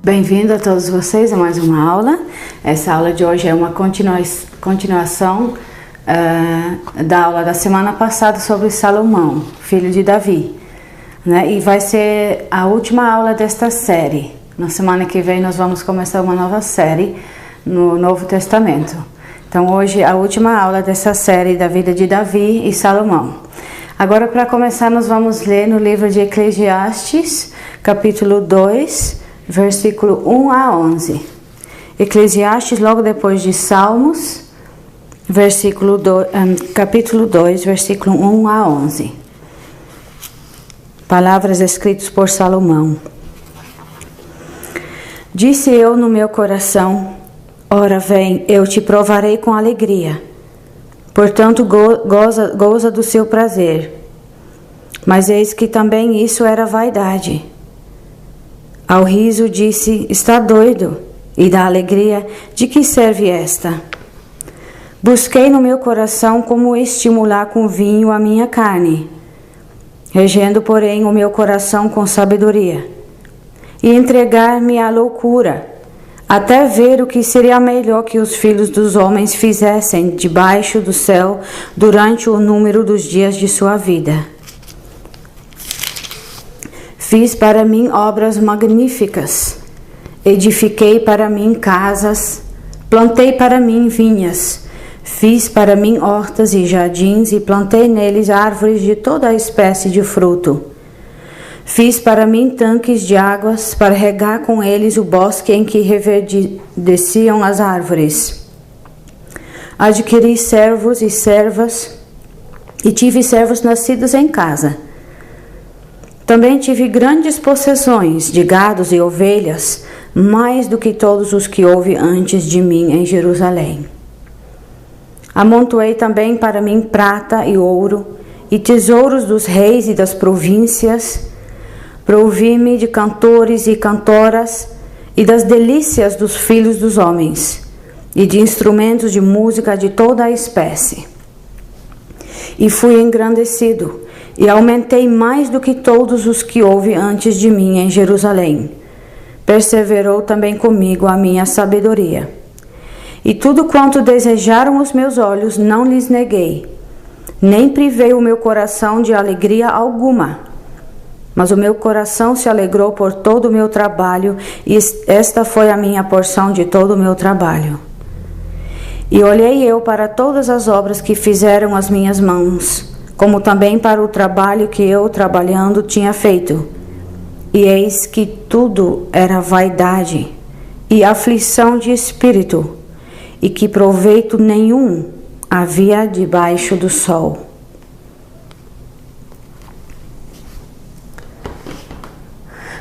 Bem-vindo a todos vocês a mais uma aula. Essa aula de hoje é uma continuação da aula da semana passada sobre Salomão, filho de Davi, né? E vai ser a última aula desta série. Na semana que vem nós vamos começar uma nova série no Novo Testamento. Então hoje a última aula dessa série da vida de Davi e Salomão. Agora, para começar, nós vamos ler no livro de Eclesiastes, capítulo 2, versículo 1 a 11. Eclesiastes, logo depois de Salmos, capítulo 2, versículo 1 a 11. Palavras escritas por Salomão. Disse eu no meu coração: ora vem, eu te provarei com alegria. Portanto, goza do seu prazer. Mas eis que também isso era vaidade. Ao riso disse: está doido. E da alegria, de que serve esta? Busquei no meu coração como estimular com vinho a minha carne, regendo, porém, o meu coração com sabedoria, e entregar-me à loucura, até ver o que seria melhor que os filhos dos homens fizessem debaixo do céu durante o número dos dias de sua vida. Fiz para mim obras magníficas, edifiquei para mim casas, plantei para mim vinhas, fiz para mim hortas e jardins e plantei neles árvores de toda a espécie de fruto. Fiz para mim tanques de águas para regar com eles o bosque em que reverdeciam as árvores. Adquiri servos e servas e tive servos nascidos em casa. Também tive grandes possessões de gados e ovelhas, mais do que todos os que houve antes de mim em Jerusalém. Amontoei também para mim prata e ouro e tesouros dos reis e das províncias. Provi-me de cantores e cantoras e das delícias dos filhos dos homens e de instrumentos de música de toda a espécie. E fui engrandecido e aumentei mais do que todos os que houve antes de mim em Jerusalém. Perseverou também comigo a minha sabedoria. E tudo quanto desejaram os meus olhos não lhes neguei, nem privei o meu coração de alegria alguma. Mas o meu coração se alegrou por todo o meu trabalho, e esta foi a minha porção de todo o meu trabalho. E olhei eu para todas as obras que fizeram as minhas mãos, como também para o trabalho que eu, trabalhando, tinha feito. E eis que tudo era vaidade e aflição de espírito, e que proveito nenhum havia debaixo do sol.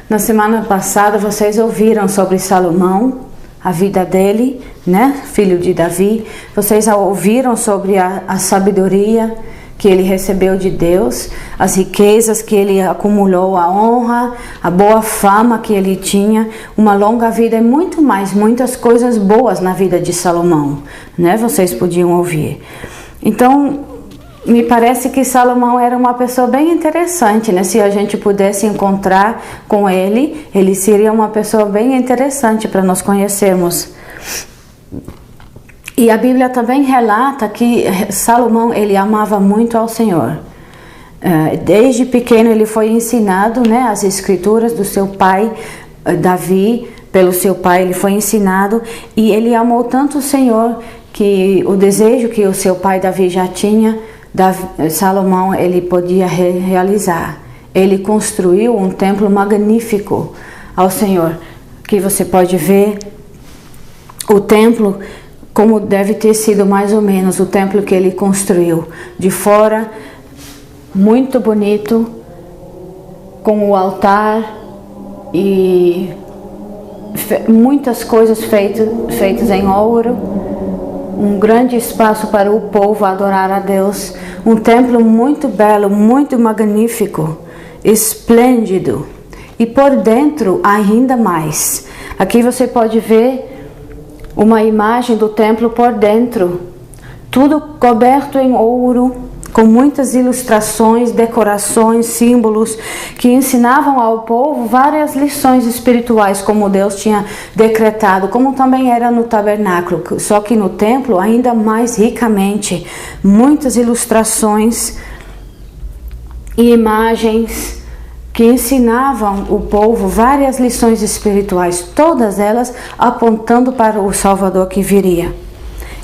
Na semana passada vocês ouviram sobre Salomão, a vida dele, né? Filho de Davi. Vocês ouviram sobre a sabedoria que ele recebeu de Deus, as riquezas que ele acumulou, a honra, a boa fama que ele tinha, uma longa vida e muito mais, muitas coisas boas na vida de Salomão, né? Vocês podiam ouvir. Então, me parece que Salomão era uma pessoa bem interessante, né? Se a gente pudesse encontrar com ele, ele seria uma pessoa bem interessante para nós conhecermos. E a Bíblia também relata que Salomão, ele amava muito ao Senhor. Desde pequeno ele foi ensinado, né, as escrituras do seu pai, Davi, pelo seu pai ele foi ensinado, e ele amou tanto o Senhor que o desejo que o seu pai Davi já tinha, Salomão ele podia realizar. Ele construiu um templo magnífico ao Senhor, que você pode ver o templo como deve ter sido mais ou menos o templo que ele construiu. De fora, muito bonito, com o altar e muitas coisas feitas em ouro. Um grande espaço para o povo adorar a Deus. Um templo muito belo, muito magnífico, esplêndido. E por dentro ainda mais. Aqui você pode ver uma imagem do templo por dentro. Tudo coberto em ouro, com muitas ilustrações, decorações, símbolos, que ensinavam ao povo várias lições espirituais, como Deus tinha decretado, como também era no tabernáculo, só que no templo ainda mais ricamente, muitas ilustrações e imagens que ensinavam o povo várias lições espirituais, todas elas apontando para o Salvador que viria.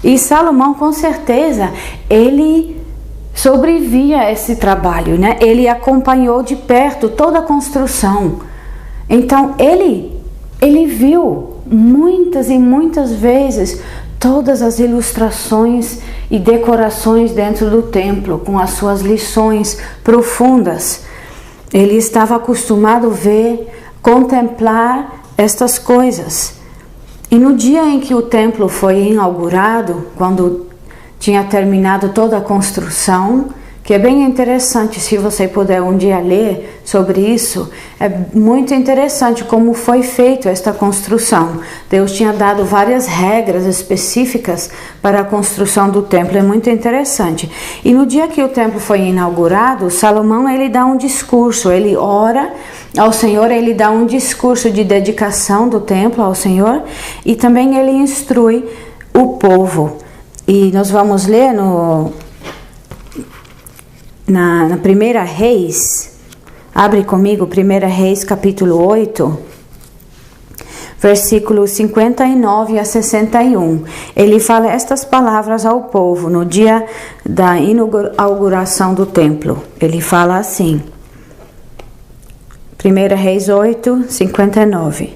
E Salomão, com certeza, ele sobrevia a esse trabalho, né? Ele acompanhou de perto toda a construção. Então, ele viu muitas e muitas vezes todas as ilustrações e decorações dentro do templo, com as suas lições profundas. Ele estava acostumado a ver, contemplar estas coisas. E no dia em que o templo foi inaugurado, quando tinha terminado toda a construção, que é bem interessante, se você puder um dia ler sobre isso, é muito interessante como foi feita esta construção. Deus tinha dado várias regras específicas para a construção do templo, é muito interessante. E no dia que o templo foi inaugurado, Salomão ele dá um discurso, ele ora ao Senhor, ele dá um discurso de dedicação do templo ao Senhor e também ele instrui o povo. E nós vamos ler na 1 Reis, abre comigo 1 Reis capítulo 8, versículos 59 a 61. Ele fala estas palavras ao povo no dia da inauguração do templo. Ele fala assim, 1 Reis 8, 59.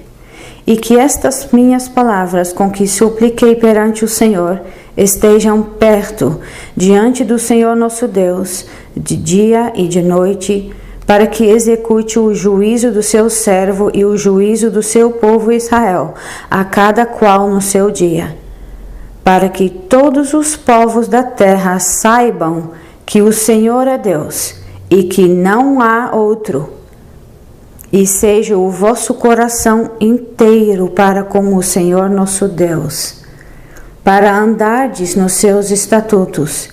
E que estas minhas palavras com que supliquei perante o Senhor estejam perto, diante do Senhor nosso Deus, de dia e de noite, para que execute o juízo do seu servo e o juízo do seu povo Israel, a cada qual no seu dia, para que todos os povos da terra saibam que o Senhor é Deus e que não há outro, e seja o vosso coração inteiro para com o Senhor nosso Deus, para andardes nos seus estatutos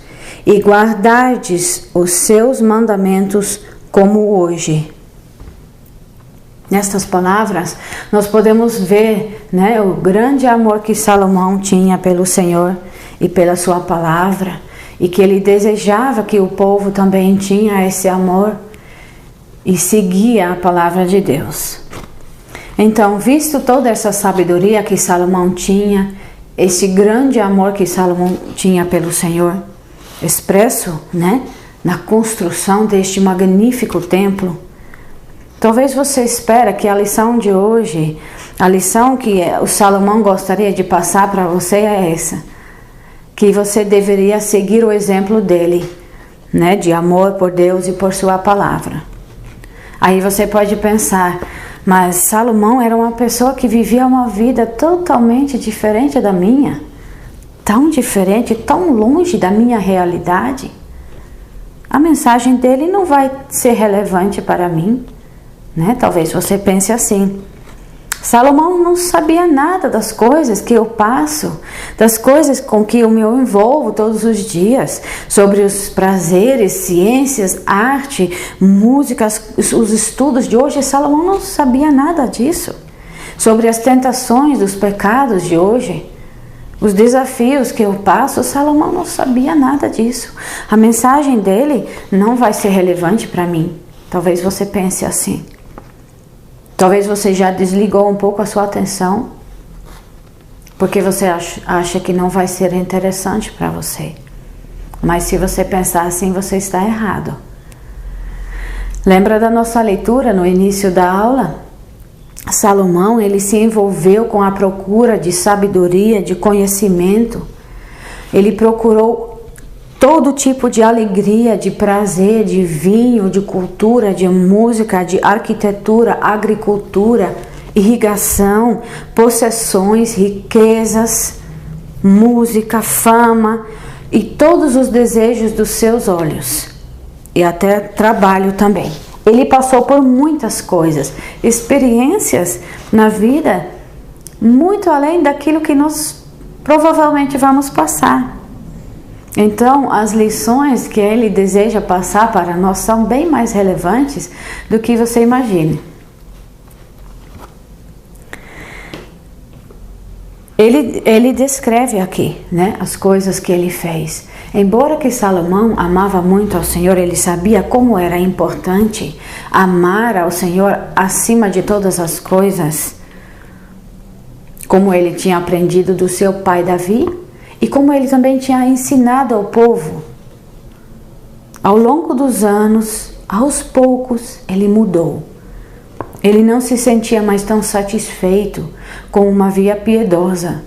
e guardardes os seus mandamentos como hoje. Nestas palavras, nós podemos ver, né, o grande amor que Salomão tinha pelo Senhor e pela sua palavra, e que ele desejava que o povo também tinha esse amor e seguia a palavra de Deus. Então, visto toda essa sabedoria que Salomão tinha, esse grande amor que Salomão tinha pelo Senhor, expresso, né, na construção deste magnífico templo, talvez você espera que a lição de hoje, a lição que o Salomão gostaria de passar para você é essa, que você deveria seguir o exemplo dele, né, de amor por Deus e por sua palavra. Aí você pode pensar, mas Salomão era uma pessoa que vivia uma vida totalmente diferente da minha, tão diferente, tão longe da minha realidade. A mensagem dele não vai ser relevante para mim, né? Talvez você pense assim. Salomão não sabia nada das coisas que eu passo, das coisas com que eu me envolvo todos os dias, sobre os prazeres, ciências, arte, músicas, os estudos de hoje. Salomão não sabia nada disso. Sobre as tentações dos pecados de hoje, os desafios que eu passo, Salomão não sabia nada disso. A mensagem dele não vai ser relevante para mim. Talvez você pense assim. Talvez você já desligou um pouco a sua atenção, porque você acha que não vai ser interessante para você. Mas se você pensar assim, você está errado. Lembra da nossa leitura no início da aula? Salomão, ele se envolveu com a procura de sabedoria, de conhecimento. Ele procurou todo tipo de alegria, de prazer, de vinho, de cultura, de música, de arquitetura, agricultura, irrigação, possessões, riquezas, música, fama e todos os desejos dos seus olhos. E até trabalho também. Ele passou por muitas coisas, experiências na vida muito além daquilo que nós provavelmente vamos passar. Então, as lições que ele deseja passar para nós são bem mais relevantes do que você imagine. Ele descreve aqui, né, as coisas que ele fez. Embora que Salomão amava muito ao Senhor, ele sabia como era importante amar ao Senhor acima de todas as coisas, como ele tinha aprendido do seu pai Davi e como ele também tinha ensinado ao povo. Ao longo dos anos, aos poucos, ele mudou. Ele não se sentia mais tão satisfeito com uma via piedosa.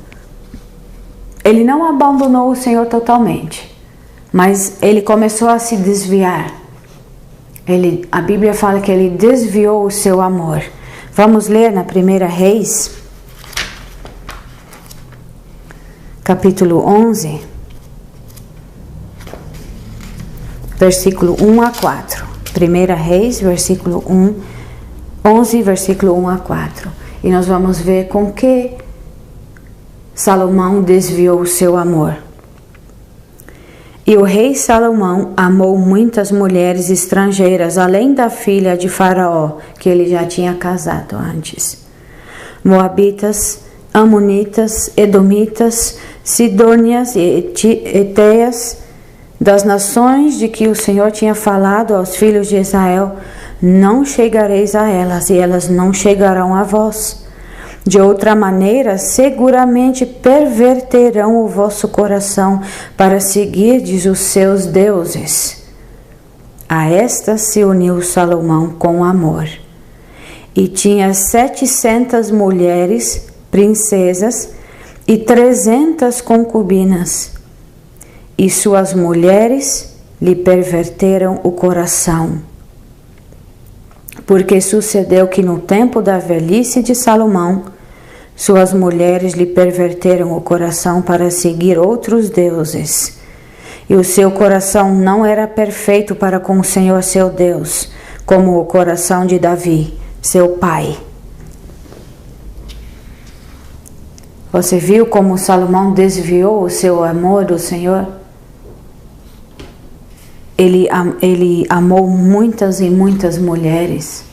Ele não abandonou o Senhor totalmente, mas ele começou a se desviar. A Bíblia fala que ele desviou o seu amor. Vamos ler na 1 Reis, capítulo 11, versículo 1 a 4. 1 Reis, versículo 11, versículo 1 a 4. E nós vamos ver com que Salomão desviou o seu amor. E o rei Salomão amou muitas mulheres estrangeiras, além da filha de Faraó, que ele já tinha casado antes. Moabitas, Amonitas, Edomitas, Sidônias e Eteias, das nações de que o Senhor tinha falado aos filhos de Israel. Não chegareis a elas, e elas não chegarão a vós. De outra maneira, seguramente perverterão o vosso coração para seguirdes os seus deuses. A estas se uniu Salomão com amor. E tinha 700 mulheres, princesas, e 300 concubinas. E suas mulheres lhe perverteram o coração. Porque sucedeu que no tempo da velhice de Salomão, suas mulheres lhe perverteram o coração para seguir outros deuses. E o seu coração não era perfeito para com o Senhor seu Deus, como o coração de Davi, seu pai. Você viu como Salomão desviou o seu amor do Senhor? Ele amou muitas e muitas mulheres.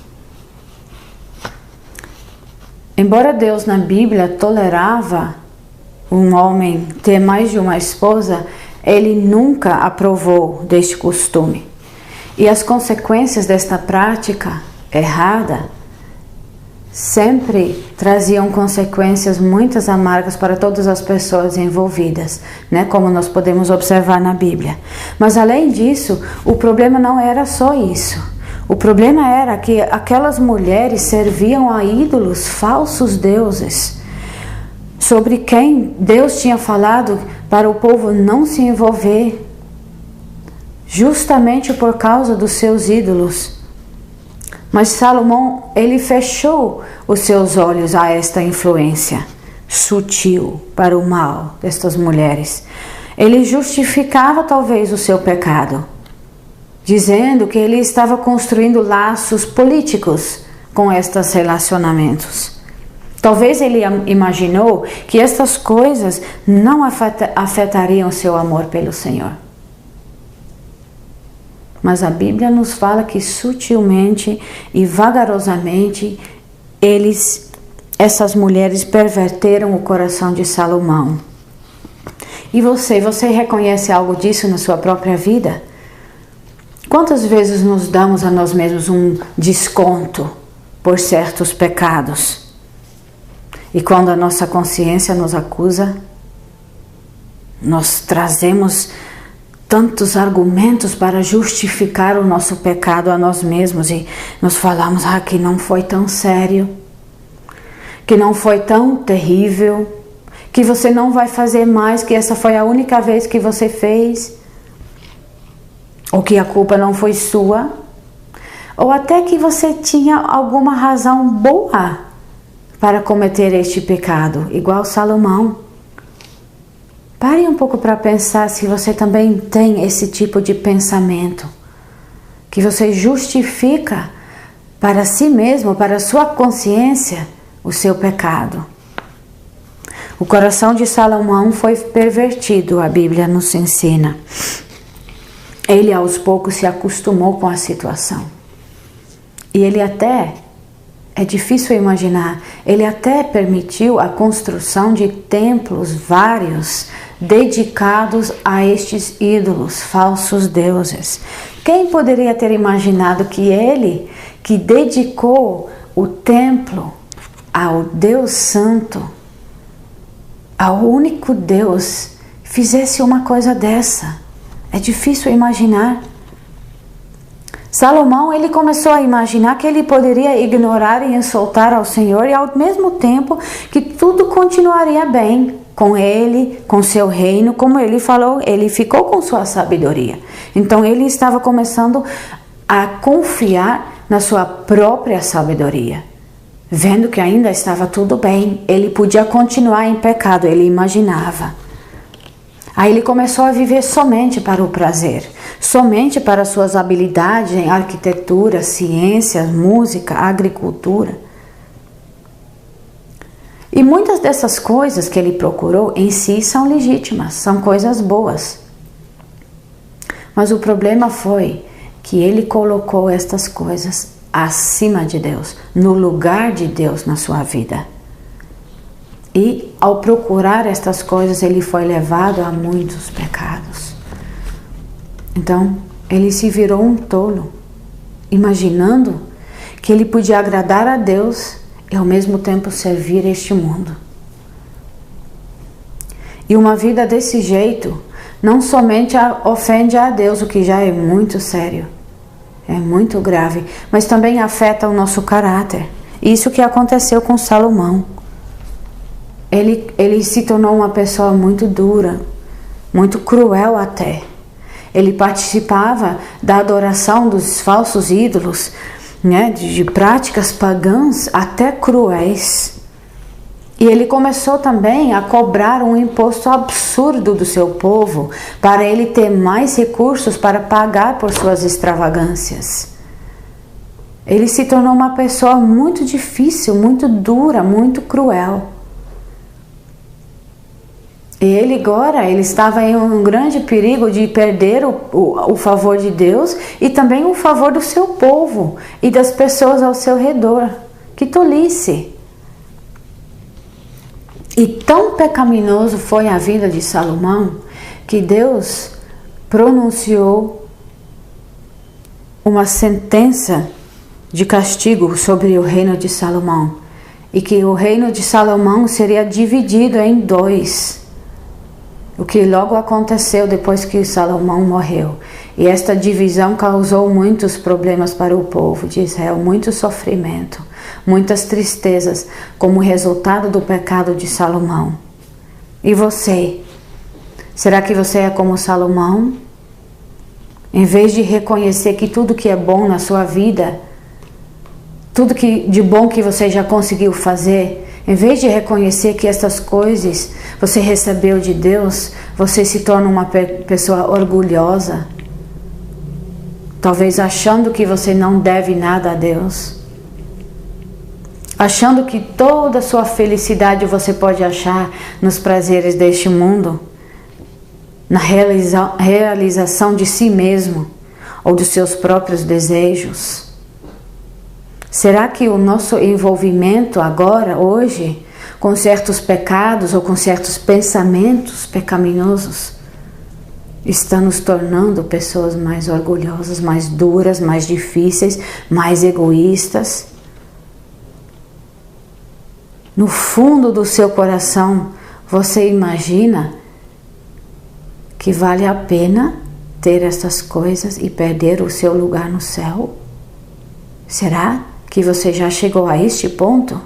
Embora Deus na Bíblia tolerava um homem ter mais de uma esposa, ele nunca aprovou deste costume. E as consequências desta prática errada sempre traziam consequências muito amargas para todas as pessoas envolvidas, né? Como nós podemos observar na Bíblia. Mas além disso, o problema não era só isso. O problema era que aquelas mulheres serviam a ídolos, falsos deuses, sobre quem Deus tinha falado para o povo não se envolver, justamente por causa dos seus ídolos. Mas Salomão, ele fechou os seus olhos a esta influência sutil para o mal destas mulheres. Ele justificava talvez o seu pecado, dizendo que ele estava construindo laços políticos com estes relacionamentos. Talvez ele imaginou que estas coisas não afetariam seu amor pelo Senhor. Mas a Bíblia nos fala que sutilmente e vagarosamente essas mulheres perverteram o coração de Salomão. E você reconhece algo disso na sua própria vida? Quantas vezes nos damos a nós mesmos um desconto por certos pecados? E quando a nossa consciência nos acusa, nós trazemos tantos argumentos para justificar o nosso pecado a nós mesmos e nos falamos que não foi tão sério, que não foi tão terrível, que você não vai fazer mais, que essa foi a única vez que você fez, ou que a culpa não foi sua, ou até que você tinha alguma razão boa para cometer este pecado, igual Salomão. Pare um pouco para pensar se você também tem esse tipo de pensamento, que você justifica para si mesmo, para a sua consciência, o seu pecado. O coração de Salomão foi pervertido, a Bíblia nos ensina. Ele aos poucos se acostumou com a situação. E ele até, é difícil imaginar, ele até permitiu a construção de templos vários dedicados a estes ídolos, falsos deuses. Quem poderia ter imaginado que ele, que dedicou o templo ao Deus Santo, ao único Deus, fizesse uma coisa dessa? É difícil imaginar. Salomão, ele começou a imaginar que ele poderia ignorar e insultar ao Senhor e ao mesmo tempo que tudo continuaria bem com ele, com seu reino, como ele falou, ele ficou com sua sabedoria. Então ele estava começando a confiar na sua própria sabedoria. Vendo que ainda estava tudo bem, ele podia continuar em pecado, ele imaginava. Aí ele começou a viver somente para o prazer, somente para suas habilidades em arquitetura, ciências, música, agricultura. E muitas dessas coisas que ele procurou em si são legítimas, são coisas boas. Mas o problema foi que ele colocou estas coisas acima de Deus, no lugar de Deus na sua vida. E ao procurar estas coisas, ele foi levado a muitos pecados. Então, ele se virou um tolo, imaginando que ele podia agradar a Deus e ao mesmo tempo servir este mundo. E uma vida desse jeito não somente ofende a Deus, o que já é muito sério, é muito grave, mas também afeta o nosso caráter. Isso que aconteceu com Salomão. Ele se tornou uma pessoa muito dura, muito cruel até. Ele participava da adoração dos falsos ídolos, né, de práticas pagãs até cruéis. E ele começou também a cobrar um imposto absurdo do seu povo para ele ter mais recursos para pagar por suas extravagâncias. Ele se tornou uma pessoa muito difícil, muito dura, muito cruel. E ele agora, ele estava em um grande perigo de perder o favor de Deus e também o favor do seu povo e das pessoas ao seu redor. Que tolice! E tão pecaminoso foi a vida de Salomão que Deus pronunciou uma sentença de castigo sobre o reino de Salomão. E que o reino de Salomão seria dividido em dois. O que logo aconteceu depois que Salomão morreu. E esta divisão causou muitos problemas para o povo de Israel, muito sofrimento, muitas tristezas, como resultado do pecado de Salomão. E você? Será que você é como Salomão? Em vez de reconhecer que tudo que é bom na sua vida, tudo que de bom que você já conseguiu fazer, em vez de reconhecer que essas coisas você recebeu de Deus, você se torna uma pessoa orgulhosa, talvez achando que você não deve nada a Deus, achando que toda a sua felicidade você pode achar nos prazeres deste mundo, na realização de si mesmo ou dos seus próprios desejos. Será que o nosso envolvimento agora, hoje, com certos pecados ou com certos pensamentos pecaminosos, está nos tornando pessoas mais orgulhosas, mais duras, mais difíceis, mais egoístas? No fundo do seu coração, você imagina que vale a pena ter essas coisas e perder o seu lugar no céu? Será que você já chegou a este ponto?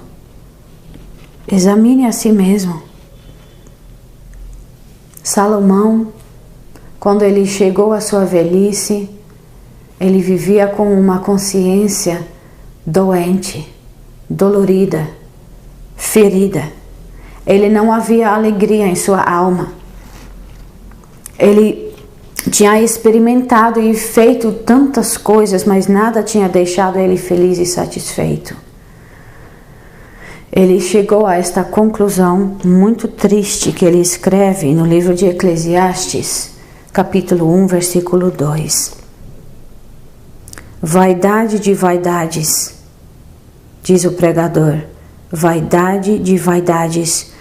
Examine a si mesmo. Salomão, quando ele chegou à sua velhice, ele vivia com uma consciência doente, dolorida, ferida. Ele não havia alegria em sua alma. Ele tinha experimentado e feito tantas coisas, mas nada tinha deixado ele feliz e satisfeito. ele chegou a esta conclusão muito triste que ele escreve no livro de Eclesiastes, capítulo 1, versículo 2. Vaidade de vaidades, diz o pregador, vaidade de vaidades,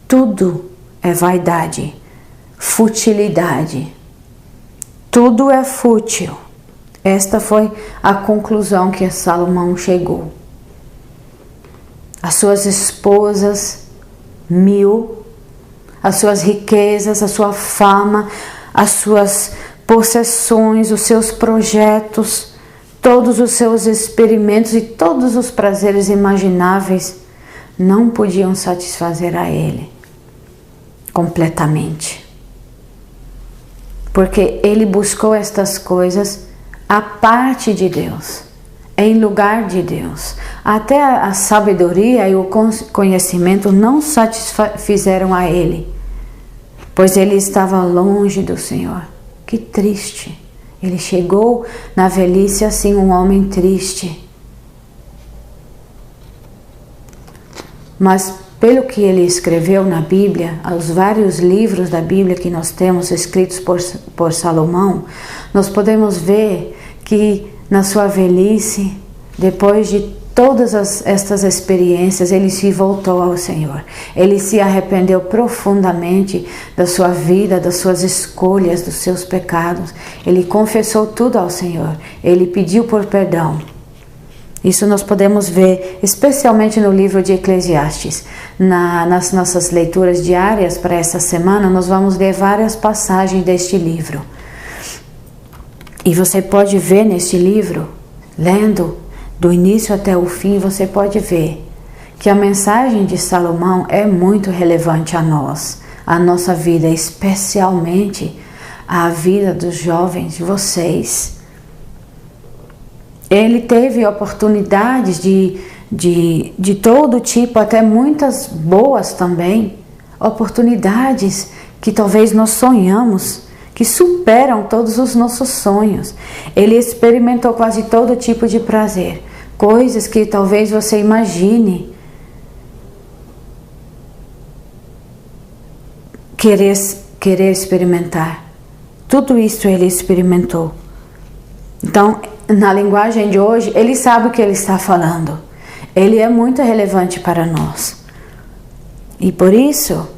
tudo é vaidade, futilidade, tudo é fútil. Esta foi a conclusão que Salomão chegou. As suas esposas, 1000, as suas riquezas, a sua fama, as suas possessões, os seus projetos, todos os seus experimentos e todos os prazeres imagináveis não podiam satisfazer a ele completamente. Porque ele buscou estas coisas à parte de Deus, em lugar de Deus. Até a sabedoria e o conhecimento não satisfizeram a ele, pois ele estava longe do Senhor. Que triste! Ele chegou na velhice assim, um homem triste. Mas pelo que ele escreveu na Bíblia, os vários livros da Bíblia que nós temos escritos por Salomão, nós podemos ver que na sua velhice, depois de todas estas experiências, ele se voltou ao Senhor. Ele se arrependeu profundamente da sua vida, das suas escolhas, dos seus pecados. Ele confessou tudo ao Senhor. Ele pediu por perdão. Isso nós podemos ver especialmente no livro de Eclesiastes. Nas nossas leituras diárias para essa semana, nós vamos ler várias passagens deste livro. E você pode ver neste livro, lendo do início até o fim, você pode ver que a mensagem de Salomão é muito relevante a nós, a nossa vida, especialmente a vida dos jovens, vocês. Ele teve oportunidades de todo tipo, até muitas boas também, oportunidades que talvez nós sonhamos, que superam todos os nossos sonhos. Ele experimentou quase todo tipo de prazer, coisas que talvez você imagine querer experimentar. Tudo isso ele experimentou. Então, na linguagem de hoje, ele sabe o que ele está falando. Ele é muito relevante para nós. E por isso,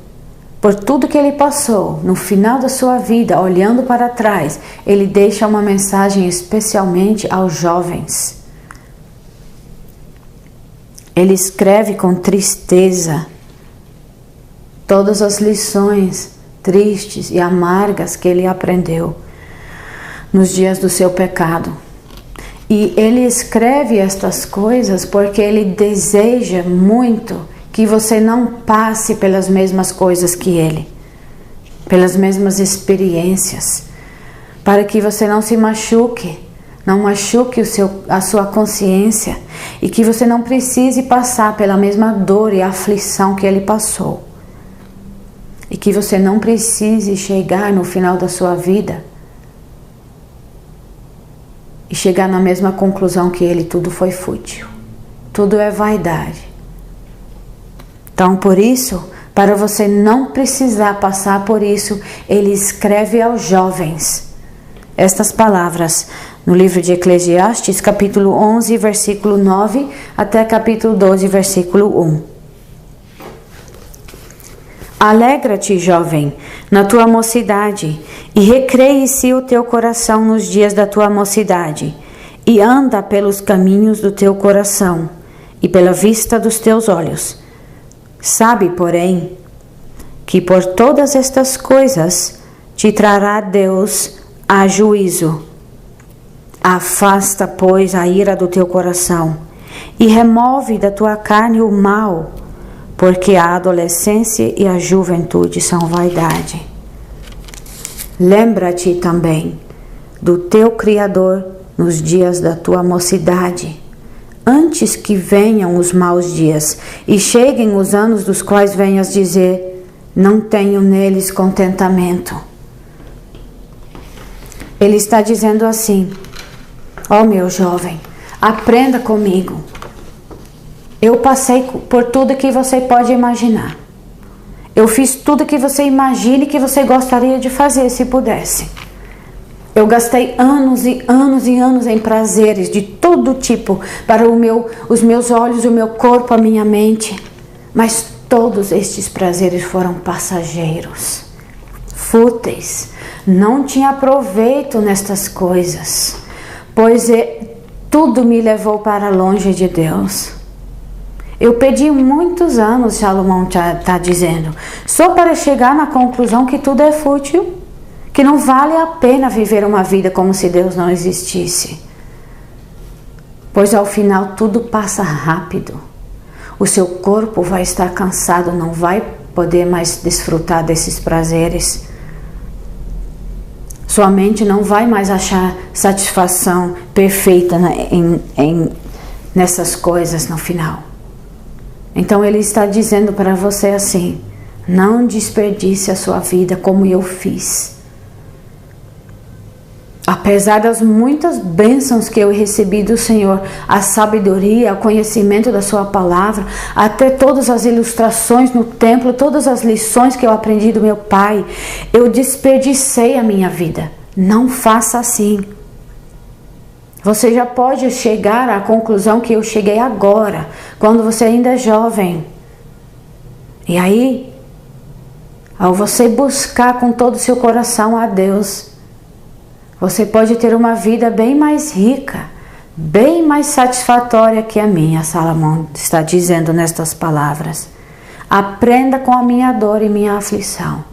por tudo que ele passou, no final da sua vida, olhando para trás, ele deixa uma mensagem especialmente aos jovens. Ele escreve com tristeza todas as lições tristes e amargas que ele aprendeu nos dias do seu pecado. E ele escreve estas coisas porque ele deseja muito que você não passe pelas mesmas coisas que ele, pelas mesmas experiências, para que você não se machuque, não machuque a sua consciência, e que você não precise passar pela mesma dor e aflição que ele passou, e que você não precise chegar no final da sua vida e chegar na mesma conclusão que ele: tudo foi fútil, tudo é vaidade. Então, por isso, para você não precisar passar por isso, ele escreve aos jovens estas palavras no livro de Eclesiastes, capítulo 11, versículo 9, até capítulo 12, versículo 1. Alegra-te, jovem, na tua mocidade, e recreie-se o teu coração nos dias da tua mocidade, e anda pelos caminhos do teu coração, e pela vista dos teus olhos. Sabe, porém, que por todas estas coisas te trará Deus a juízo. Afasta, pois, a ira do teu coração, e remove da tua carne o mal, porque a adolescência e a juventude são vaidade. Lembra-te também do teu Criador nos dias da tua mocidade, antes que venham os maus dias e cheguem os anos dos quais venhas dizer: não tenho neles contentamento. Ele está dizendo assim: ó meu jovem, aprenda comigo. Eu passei por tudo que você pode imaginar. Eu fiz tudo que você imagine que você gostaria de fazer se pudesse. Eu gastei anos e anos e anos em prazeres de todo tipo para os meus olhos, o meu corpo, a minha mente. Mas todos estes prazeres foram passageiros, fúteis. Não tinha proveito nestas coisas, pois tudo me levou para longe de Deus. Eu perdi muitos anos, Salomão está dizendo, só para chegar na conclusão que tudo é fútil, que não vale a pena viver uma vida como se Deus não existisse. Pois ao final tudo passa rápido. O seu corpo vai estar cansado, não vai poder mais desfrutar desses prazeres. Sua mente não vai mais achar satisfação perfeita nessas coisas no final. Então ele está dizendo para você assim: não desperdice a sua vida como eu fiz. Apesar das muitas bênçãos que eu recebi do Senhor, a sabedoria, o conhecimento da sua palavra, até todas as ilustrações no templo, todas as lições que eu aprendi do meu pai, eu desperdicei a minha vida. Não faça assim. Você já pode chegar à conclusão que eu cheguei agora, quando você ainda é jovem. E aí, ao você buscar com todo o seu coração a Deus, você pode ter uma vida bem mais rica, bem mais satisfatória que a minha. Salomão está dizendo nestas palavras. Aprenda com a minha dor e minha aflição.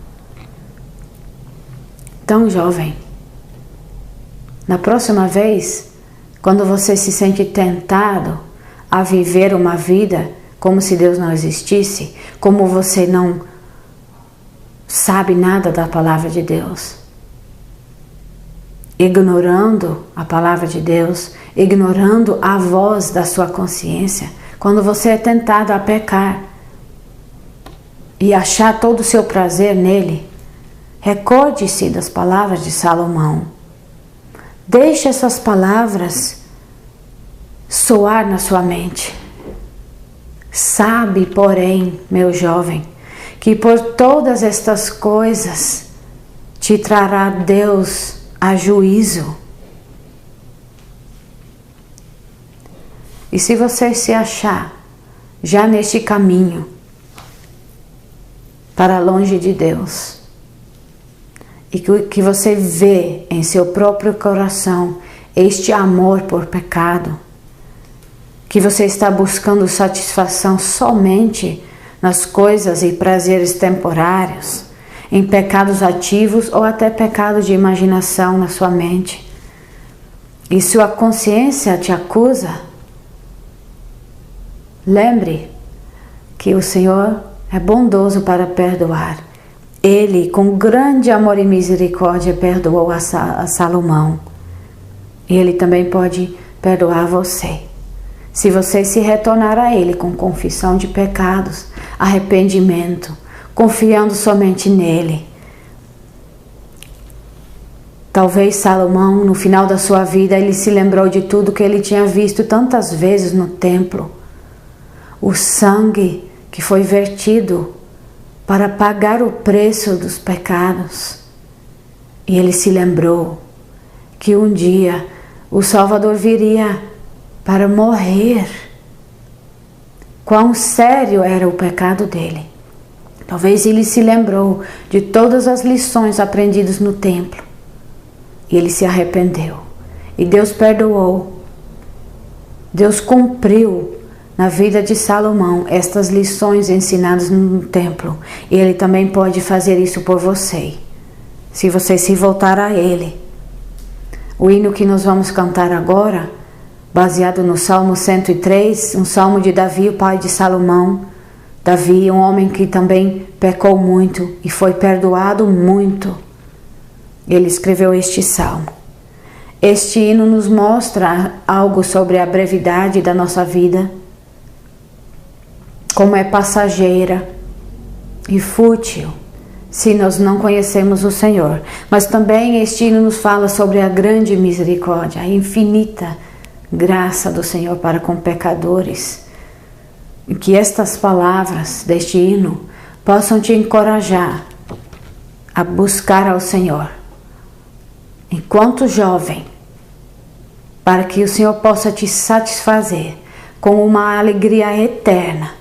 Então, jovem, na próxima vez, quando você se sente tentado a viver uma vida como se Deus não existisse, como você não sabe nada da palavra de Deus, ignorando a palavra de Deus, ignorando a voz da sua consciência, quando você é tentado a pecar e achar todo o seu prazer nele, recorde-se das palavras de Salomão. Deixe essas palavras soar na sua mente. Sabe, porém, meu jovem, que por todas estas coisas te trará Deus a juízo. E se você se achar já neste caminho para longe de Deus, e que você vê em seu próprio coração este amor por pecado, que você está buscando satisfação somente nas coisas e prazeres temporários, em pecados ativos ou até pecados de imaginação na sua mente, e sua consciência te acusa, lembre que o Senhor é bondoso para perdoar. Ele, com grande amor e misericórdia, perdoou a Salomão. E Ele também pode perdoar você, se você se retornar a Ele com confissão de pecados, arrependimento, confiando somente nele. Talvez Salomão, no final da sua vida, ele se lembrou de tudo que ele tinha visto tantas vezes no templo. O sangue que foi vertido para pagar o preço dos pecados. E ele se lembrou que um dia o Salvador viria para morrer. Quão sério era o pecado dele. Talvez ele se lembrou de todas as lições aprendidas no templo. E ele se arrependeu. E Deus perdoou. Deus cumpriu na vida de Salomão estas lições ensinadas no templo. E Ele também pode fazer isso por você, se você se voltar a Ele. O hino que nós vamos cantar agora, baseado no Salmo 103, um salmo de Davi, o pai de Salomão. Davi, um homem que também pecou muito e foi perdoado muito. Ele escreveu este salmo. Este hino nos mostra algo sobre a brevidade da nossa vida, como é passageira e fútil se nós não conhecemos o Senhor. Mas também este hino nos fala sobre a grande misericórdia, a infinita graça do Senhor para com pecadores. que estas palavras deste hino possam te encorajar a buscar ao Senhor enquanto jovem, para que o Senhor possa te satisfazer com uma alegria eterna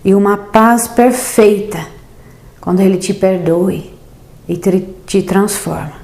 e uma paz perfeita quando Ele te perdoe e te transforma.